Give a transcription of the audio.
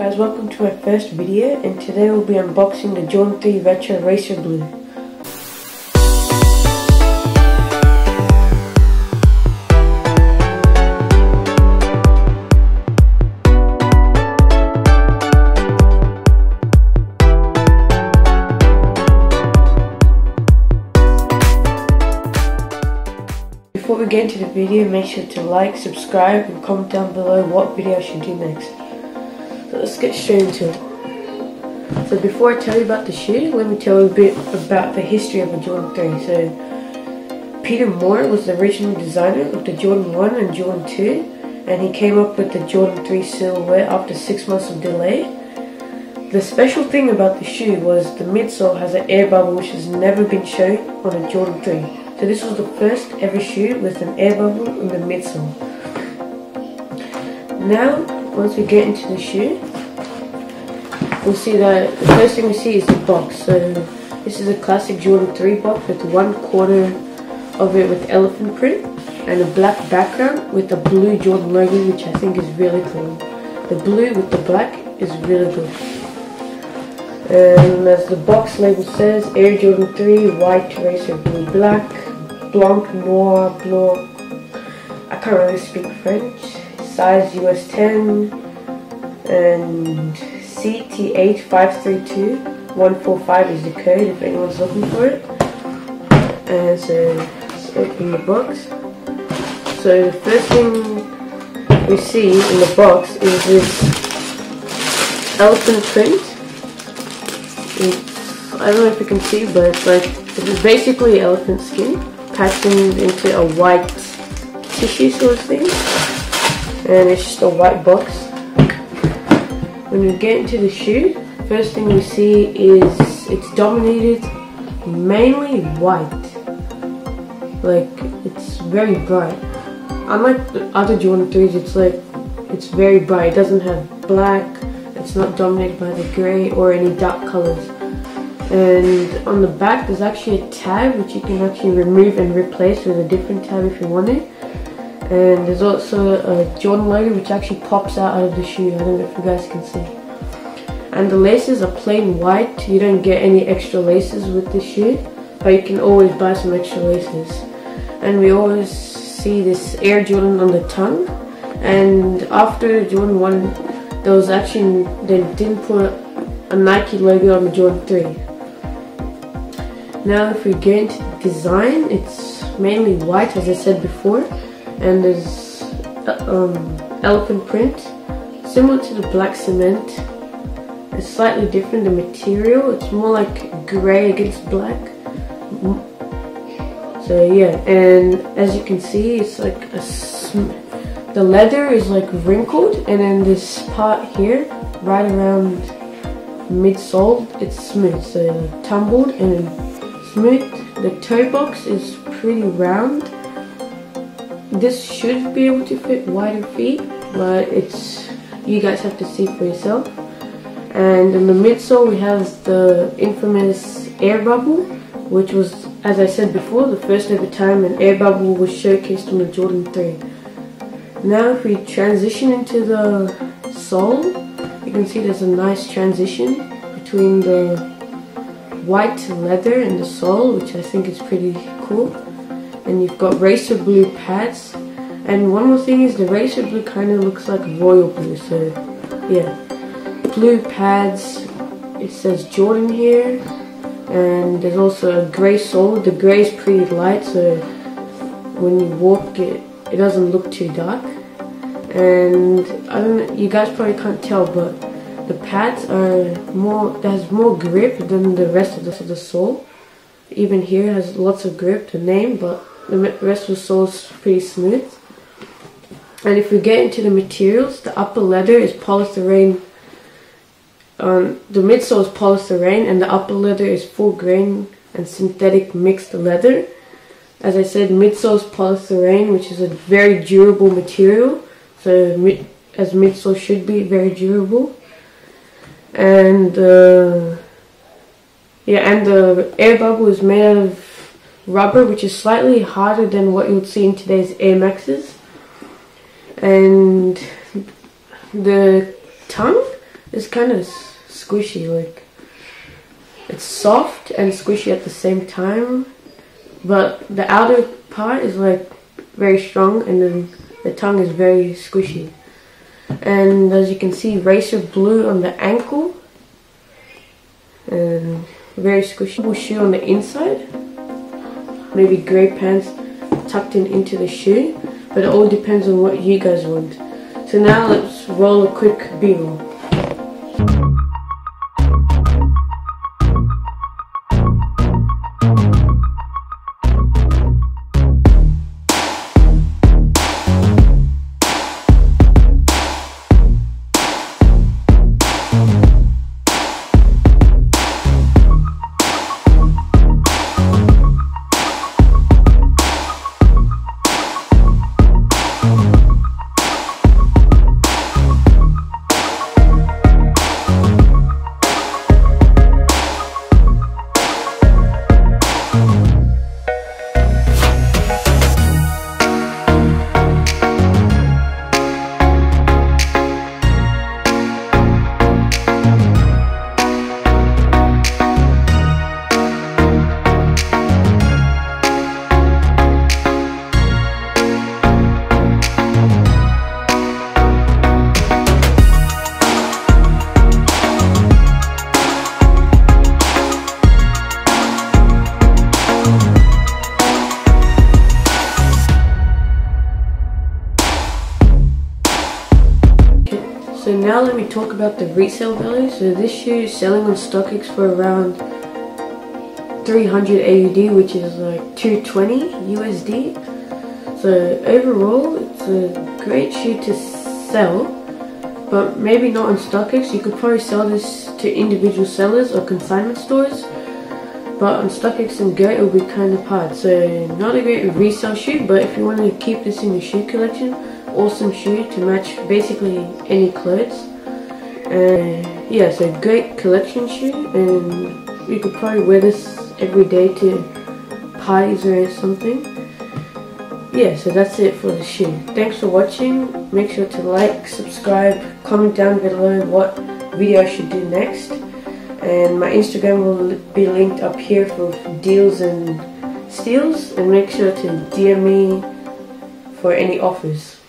Guys, welcome to my first video, and today we'll be unboxing the Jordan 3 Retro Racer Blue. Before we get into the video, make sure to like, subscribe and comment down below what video I should do next. So let's get straight into it. So before I tell you about the shoe, let me tell you a bit about the history of the Jordan 3. So Peter Moore was the original designer of the Jordan 1 and Jordan 2, and he came up with the Jordan 3 silhouette after 6 months of delay. The special thing about the shoe was the midsole has an air bubble which has never been shown on a Jordan 3. So this was the first ever shoe with an air bubble in the midsole. Now, once we get into the shoe, we'll see that the first thing we see is the box. So this is a classic Jordan 3 box with 1/4 of it with elephant print and a black background with the blue Jordan logo, which I think is really cool. The blue with the black is really good. And as the box label says, Air Jordan 3 White Racer Blue Black Blanc Noir Blanc. I can't really speak French. Size US 10 and CT8532145 is the code if anyone's looking for it. And so let's open the box. So the first thing we see in the box is this elephant print. I don't know if you can see, but it's like, it is basically elephant skin patterned into a white tissue sort of thing, and it's just a white box. When we get into the shoe, first thing we see is it's dominated mainly white. Like, it's very bright. Unlike the other Jordan 3s, it's very bright. It doesn't have black, it's not dominated by the grey or any dark colours. And on the back there's actually a tab which you can actually remove and replace with a different tab if you want it. And there's also a Jordan logo which actually pops out of the shoe. I don't know if you guys can see. And the laces are plain white. You don't get any extra laces with this shoe, but you can always buy some extra laces. And we always see this Air Jordan on the tongue. And after Jordan 1, they didn't put a Nike logo on the Jordan 3. Now if we get into the design, it's mainly white as I said before, and there's elephant print similar to the black cement. It's slightly different, the material, it's more like grey against black. So yeah, and as you can see, it's like the leather is like wrinkled, and then this part here right around midsole, it's smooth, so like tumbled and smooth. The toe box is pretty round. This should be able to fit wider feet, but you guys have to see for yourself. And in the midsole we have the infamous air bubble, which was, as I said before, the first ever time an air bubble was showcased on the Jordan 3. Now if we transition into the sole, you can see there's a nice transition between the white leather and the sole, which I think is pretty cool. And you've got racer blue pads, and one more thing is the racer blue kind of looks like royal blue. So yeah, blue pads, it says Jordan here, and there's also a grey sole. The grey is pretty light, so when you walk it doesn't look too dark. And I don't know, you guys probably can't tell, but the pads has more grip than the rest of the sole. Even here has lots of grip, the name, but the rest of the sole is pretty smooth. And if we get into the materials, the upper leather is polystyrene. The midsole is polystyrene, and the upper leather is full grain and synthetic mixed leather. As I said, midsole is polystyrene, which is a very durable material. So as midsole should be, very durable. And and the air bubble is made out of rubber, which is slightly harder than what you would see in today's Air Maxes. And the tongue It's kind of squishy, like it's soft and squishy at the same time, but the outer part is like very strong and then the tongue is very squishy. And as you can see, racer blue on the ankle and very squishy shoe on the inside, maybe grey pants tucked into the shoe, but it all depends on what you guys want. So now let's roll a quick B-roll. So now let me talk about the resale value. So this shoe is selling on StockX for around 300 AUD, which is like 220 USD. So overall, it's a great shoe to sell, but maybe not on StockX. You could probably sell this to individual sellers or consignment stores, but on StockX and Go it will be kind of hard. So not a great resale shoe, but if you want to keep this in your shoe collection, awesome shoe to match basically any clothes. Yeah, so great collection shoe, and you could probably wear this every day to parties or something. Yeah, so that's it for the shoe. Thanks for watching. Make sure to like, subscribe, comment down below what video I should do next. And my Instagram will be linked up here for deals and steals. And make sure to DM me for any offers.